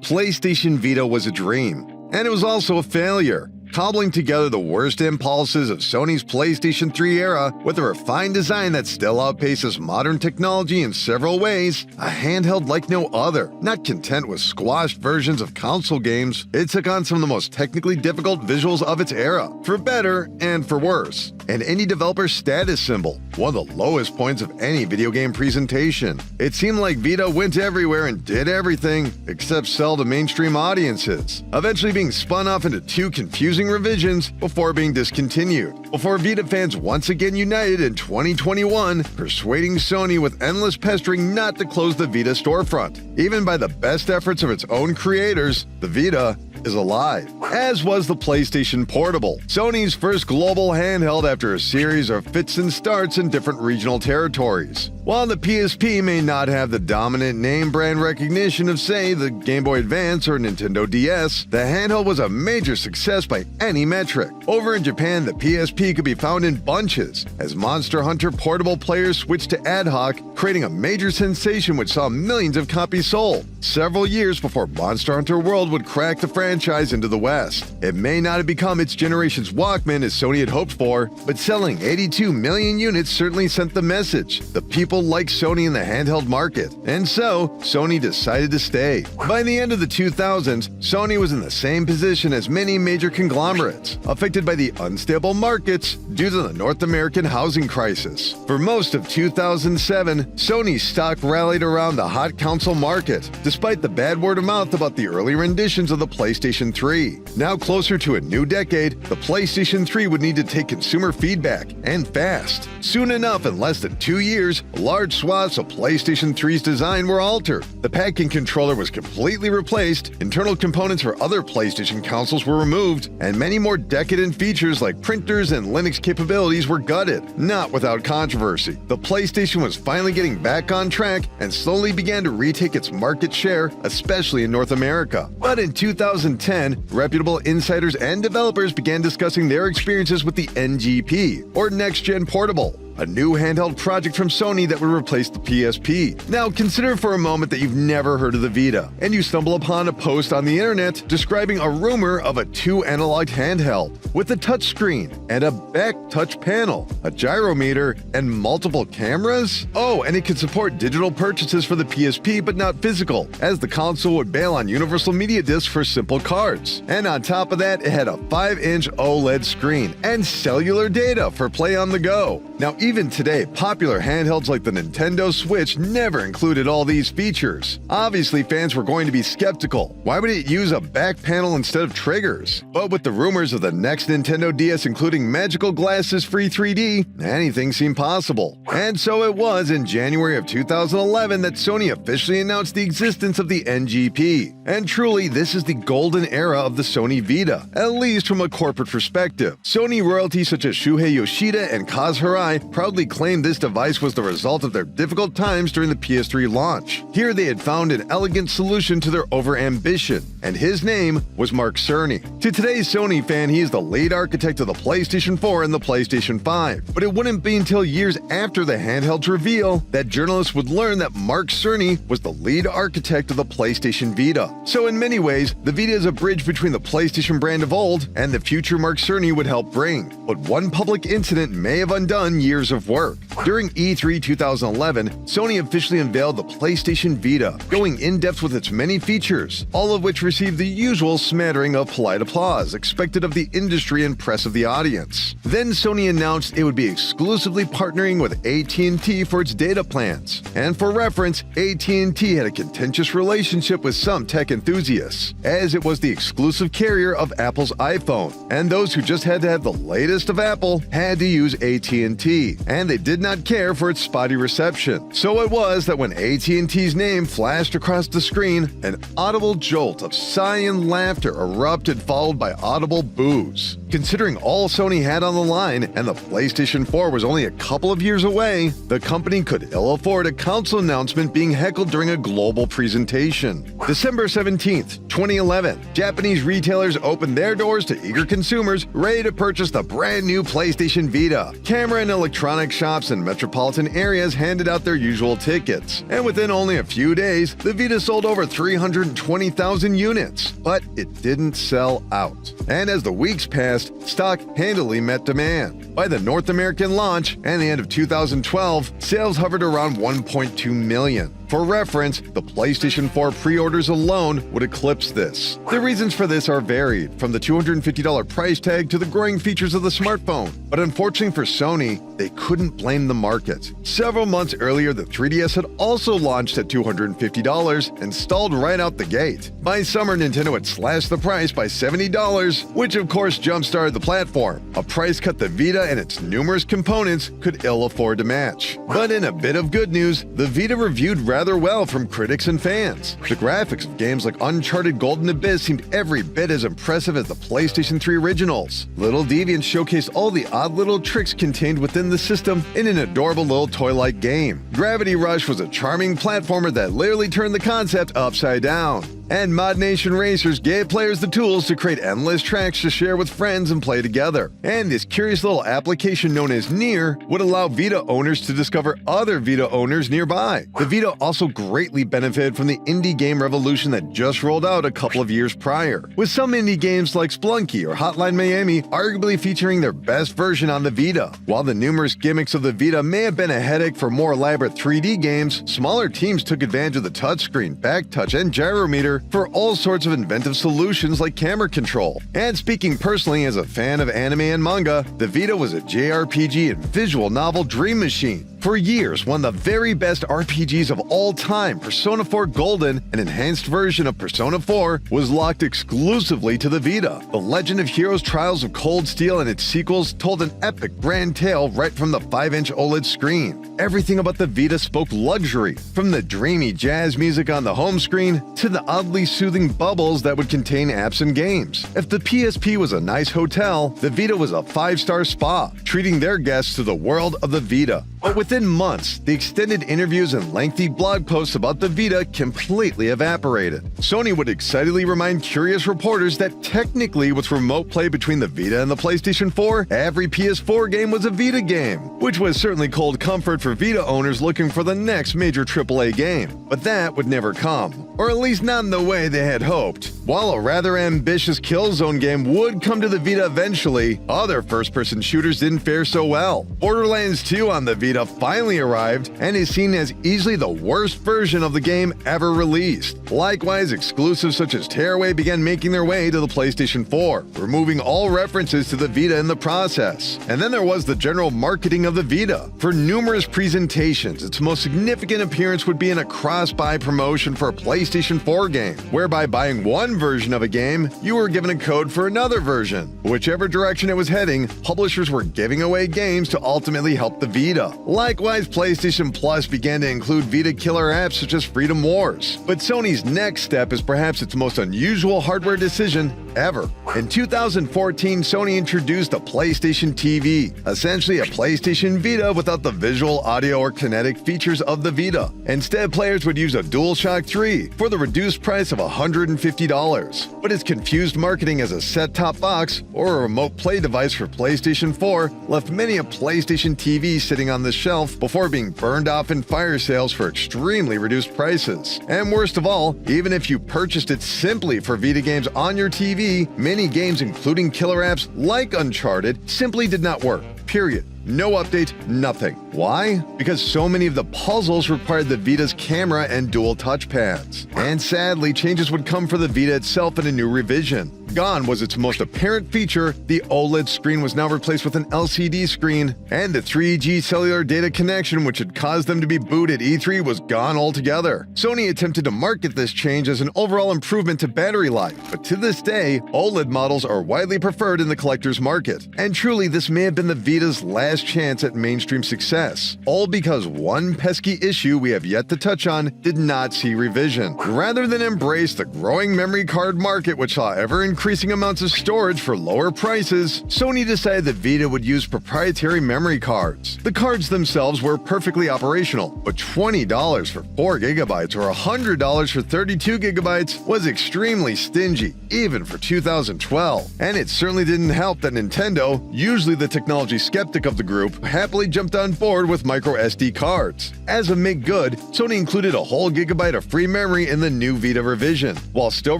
PlayStation Vita was a dream, and it was also a failure. Cobbling together the worst impulses of Sony's PlayStation 3 era with a refined design that still outpaces modern technology in several ways, a handheld like no other. Not content with squashed versions of console games, it took on some of the most technically difficult visuals of its era, for better and for worse. An indie developer status symbol, one of the lowest points of any video game presentation. It seemed like Vita went everywhere and did everything except sell to mainstream audiences, eventually being spun off into two confusing revisions before being discontinued. Before Vita fans once again united in 2021, persuading Sony with endless pestering not to close the Vita storefront. Even by the best efforts of its own creators, the Vita is alive, as was the PlayStation Portable, Sony's first global handheld after a series of fits and starts in different regional territories. While the PSP may not have the dominant name brand recognition of, say, the Game Boy Advance or Nintendo DS, the handheld was a major success by any metric. Over in Japan, the PSP could be found in bunches, as Monster Hunter Portable players switched to ad hoc, creating a major sensation which saw millions of copies sold, several years before Monster Hunter World would crack the franchise into the West. It may not have become its generation's Walkman as Sony had hoped for, but selling 82 million units certainly sent the message. The people like Sony in the handheld market, and so Sony decided to stay. By the end of the 2000s, Sony was in the same position as many major conglomerates, affected by the unstable markets due to the North American housing crisis. For most of 2007, Sony's stock rallied around the hot console market, despite the bad word of mouth about the early renditions of the PlayStation 3. Now closer to a new decade, the PlayStation 3 would need to take consumer feedback, and fast. Soon enough, in less than 2 years, large swaths of PlayStation 3's design were altered. The packing controller was completely replaced, internal components for other PlayStation consoles were removed, and many more decadent features like printers and Linux capabilities were gutted. Not without controversy, the PlayStation was finally getting back on track and slowly began to retake its market share, especially in North America. But in 2010, reputable insiders and developers began discussing their experiences with the NGP, or Next Gen Portable, a new handheld project from Sony that would replace the PSP. Now consider for a moment that you've never heard of the Vita, and you stumble upon a post on the internet describing a rumor of a 2-analog handheld with a touchscreen and a back touch panel, a gyrometer, and multiple cameras? Oh, and it could support digital purchases for the PSP but not physical, as the console would bail on universal media discs for simple cards. And on top of that, it had a 5-inch OLED screen and cellular data for play on the go. Now, even today, popular handhelds like the Nintendo Switch never included all these features. Obviously, fans were going to be skeptical. Why would it use a back panel instead of triggers? But with the rumors of the next Nintendo DS including magical glasses-free 3D, anything seemed possible. And so it was in January of 2011 that Sony officially announced the existence of the NGP. And truly, this is the golden era of the Sony Vita, at least from a corporate perspective. Sony royalties such as Shuhei Yoshida and Kaz Hirai proudly claimed this device was the result of their difficult times during the PS3 launch. Here they had found an elegant solution to their overambition, and his name was Mark Cerny. To today's Sony fan, he is the lead architect of the PlayStation 4 and the PlayStation 5. But it wouldn't be until years after the handheld's reveal that journalists would learn that Mark Cerny was the lead architect of the PlayStation Vita. So in many ways, the Vita is a bridge between the PlayStation brand of old and the future Mark Cerny would help bring. But one public incident may have undone years of work. During E3 2011, Sony officially unveiled the PlayStation Vita, going in-depth with its many features, all of which received the usual smattering of polite applause expected of the industry and press of the audience. Then Sony announced it would be exclusively partnering with AT&T for its data plans. And for reference, AT&T had a contentious relationship with some tech enthusiasts, as it was the exclusive carrier of Apple's iPhone, and those who just had to have the latest of Apple had to use AT&T, and they did not care for its spotty reception. So it was that when AT&T's name flashed across the screen, an audible jolt of sigh and laughter erupted, followed by audible boos. Considering all Sony had on the line and the PlayStation 4 was only a couple of years away, the company could ill afford a console announcement being heckled during a global presentation. December 17th, 2011, Japanese retailers opened their doors to eager consumers ready to purchase the brand new PlayStation Vita. Camera and electronic shops in metropolitan areas handed out their usual tickets, and within only a few days, the Vita sold over 320,000 units. But it didn't sell out. And as the weeks passed, stock handily met demand. By the North American launch and the end of 2012, sales hovered around 1.2 million. For reference, the PlayStation 4 pre-orders alone would eclipse this. The reasons for this are varied, from the $250 price tag to the growing features of the smartphone. But unfortunately for Sony, they couldn't blame the market. Several months earlier, the 3DS had also launched at $250 and stalled right out the gate. By summer, Nintendo had slashed the price by $70, which of course jump-started the platform, a price cut the Vita and its numerous components could ill afford to match. But in a bit of good news, the Vita reviewed rather well from critics and fans. The graphics of games like Uncharted Golden Abyss seemed every bit as impressive as the PlayStation 3 originals. Little Deviants showcased all the odd little tricks contained within the system in an adorable little toy-like game. Gravity Rush was a charming platformer that literally turned the concept upside down. And Mod Nation Racers gave players the tools to create endless tracks to share with friends and play together. And this curious little application known as Near would allow Vita owners to discover other Vita owners nearby. The Vita also greatly benefited from the indie game revolution that just rolled out a couple of years prior, with some indie games like Splunky or Hotline Miami arguably featuring their best version on the Vita. While the numerous gimmicks of the Vita may have been a headache for more elaborate 3D games, smaller teams took advantage of the touchscreen, backtouch, and gyrometer for all sorts of inventive solutions like camera control. And speaking personally as a fan of anime and manga, the Vita was a JRPG and visual novel dream machine. For years, one of the very best RPGs of all time, Persona 4 Golden, an enhanced version of Persona 4, was locked exclusively to the Vita. The Legend of Heroes Trials of Cold Steel and its sequels told an epic grand tale right from the 5-inch OLED screen. Everything about the Vita spoke luxury, from the dreamy jazz music on the home screen to the oddly soothing bubbles that would contain apps and games. If the PSP was a nice hotel, the Vita was a 5-star spa, treating their guests to the world of the Vita. But within months, the extended interviews and lengthy blog posts about the Vita completely evaporated. Sony would excitedly remind curious reporters that technically with remote play between the Vita and the PlayStation 4, every PS4 game was a Vita game, which was certainly cold comfort for Vita owners looking for the next major AAA game. But that would never come, or at least not in the way they had hoped. While a rather ambitious Killzone game would come to the Vita eventually, other first-person shooters didn't fare so well. Borderlands 2 on the Vita finally arrived and is seen as easily the worst version of the game ever released. Likewise, exclusives such as Tearaway began making their way to the PlayStation 4, removing all references to the Vita in the process. And then there was the general marketing of the Vita. For numerous presentations, its most significant appearance would be in a cross-buy promotion for a PlayStation 4 game, whereby buying one version of a game, you were given a code for another version. Whichever direction it was heading, publishers were giving away games to ultimately help the Vita. Likewise, PlayStation Plus began to include Vita killer apps such as Freedom Wars. But Sony's next step is perhaps its most unusual hardware decision ever. In 2014, Sony introduced a PlayStation TV, essentially a PlayStation Vita without the visual, audio, or kinetic features of the Vita. Instead, players would use a DualShock 3 for the reduced price of $150. But its confused marketing as a set-top box or a remote play device for PlayStation 4 left many a PlayStation TV sitting on the shelf before being burned off in fire sales for extremely reduced prices. And worst of all, even if you purchased it simply for Vita games on your TV, many games including killer apps like Uncharted simply did not work. Period. No update, nothing. Why? Because so many of the puzzles required the Vita's camera and dual touchpads. And sadly, changes would come for the Vita itself in a new revision. Gone was its most apparent feature. The OLED screen was now replaced with an LCD screen, and the 3G cellular data connection, which had caused them to be booed at E3, was gone altogether. Sony attempted to market this change as an overall improvement to battery life, but to this day, OLED models are widely preferred in the collector's market. And truly, this may have been the Vita's last chance at mainstream success, all because one pesky issue we have yet to touch on did not see revision. Rather than embrace the growing memory card market, which saw ever increasing increasing amounts of storage for lower prices, Sony decided that Vita would use proprietary memory cards. The cards themselves were perfectly operational, but $20 for 4 GB or $100 for 32 GB was extremely stingy, even for 2012. And it certainly didn't help that Nintendo, usually the technology skeptic of the group, happily jumped on board with micro SD cards. As a make good, Sony included a whole gigabyte of free memory in the new Vita revision, while still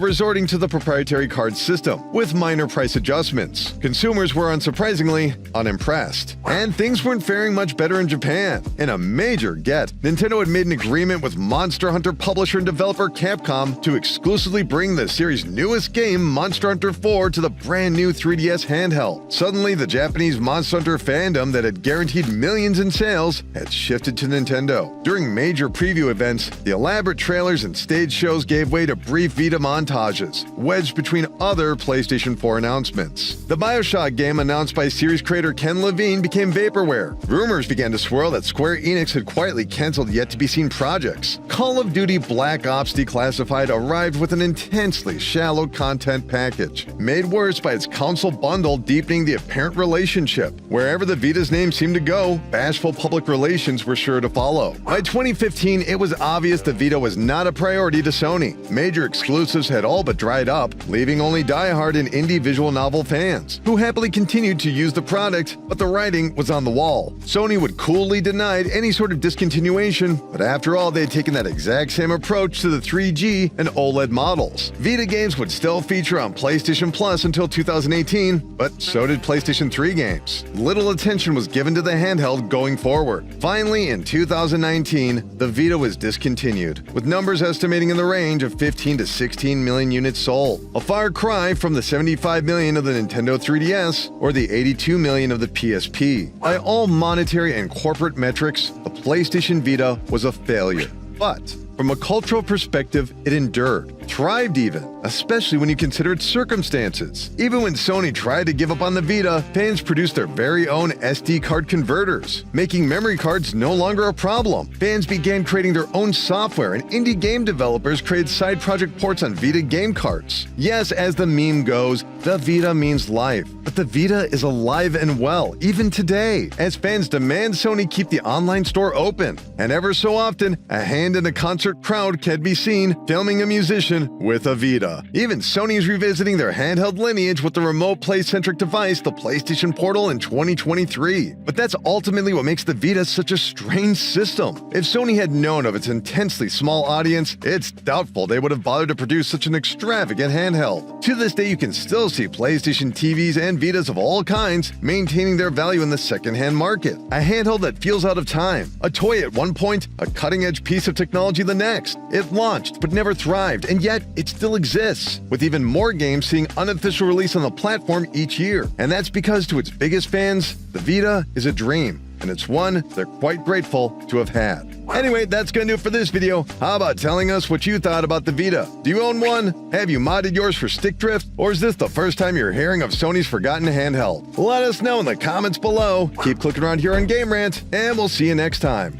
resorting to the proprietary card system, with minor price adjustments. Consumers were unsurprisingly unimpressed. And things weren't faring much better in Japan. In a major get, Nintendo had made an agreement with Monster Hunter publisher and developer Capcom to exclusively bring the series' newest game, Monster Hunter 4, to the brand new 3DS handheld. Suddenly, the Japanese Monster Hunter fandom that had guaranteed millions in sales had shifted to Nintendo. During major preview events, the elaborate trailers and stage shows gave way to brief Vita montages, wedged between other PlayStation 4 announcements. The BioShock game announced by series creator Ken Levine became vaporware. Rumors began to swirl that Square Enix had quietly canceled yet-to-be-seen projects. Call of Duty Black Ops Declassified arrived with an intensely shallow content package, made worse by its console bundle deepening the apparent relationship. Wherever the Vita's name seemed to go, bashful public relations were sure to follow. By 2015, it was obvious the Vita was not a priority to Sony. Major exclusives had all but dried up, leaving only die-hard and indie visual novel fans, who happily continued to use the product, but the writing was on the wall. Sony would coolly deny any sort of discontinuation, but after all, they had taken that exact same approach to the 3G and OLED models. Vita games would still feature on PlayStation Plus until 2018, but so did PlayStation 3 games. Little attention was given to the handheld going forward. Finally, in 2019, the Vita was discontinued, with numbers estimating in the range of 15 to 16 million units sold, a far cry from the 75 million of the Nintendo 3DS or the 82 million of the PSP. By all monetary and corporate metrics, the PlayStation Vita was a failure. But from a cultural perspective, it endured, thrived even, especially when you consider its circumstances. Even when Sony tried to give up on the Vita, fans produced their very own SD card converters, making memory cards no longer a problem. Fans began creating their own software, and indie game developers created side project ports on Vita game cards. Yes, as the meme goes, the Vita means life, but the Vita is alive and well, even today, as fans demand Sony keep the online store open. And ever so often, a hand in a concert crowd can be seen filming a musician with a Vita. Even Sony is revisiting their handheld lineage with the remote play-centric device, the PlayStation Portal, in 2023. But that's ultimately what makes the Vita such a strange system. If Sony had known of its intensely small audience, it's doubtful they would have bothered to produce such an extravagant handheld. To this day, you can still see PlayStation TVs and Vitas of all kinds maintaining their value in the second-hand market. A handheld that feels out of time. A toy at one point, a cutting-edge piece of technology the next. It launched but never thrived, and yet it still exists, with even more games seeing unofficial release on the platform each year. And that's because to its biggest fans, the Vita is a dream, and it's one they're quite grateful to have had. Anyway, that's gonna do it for this video. How about telling us what you thought about the Vita? Do you own one? Have you modded yours for stick drift? Or is this the first time you're hearing of Sony's forgotten handheld? Let us know in the comments below. Keep clicking around here on Game Rant, and we'll see you next time.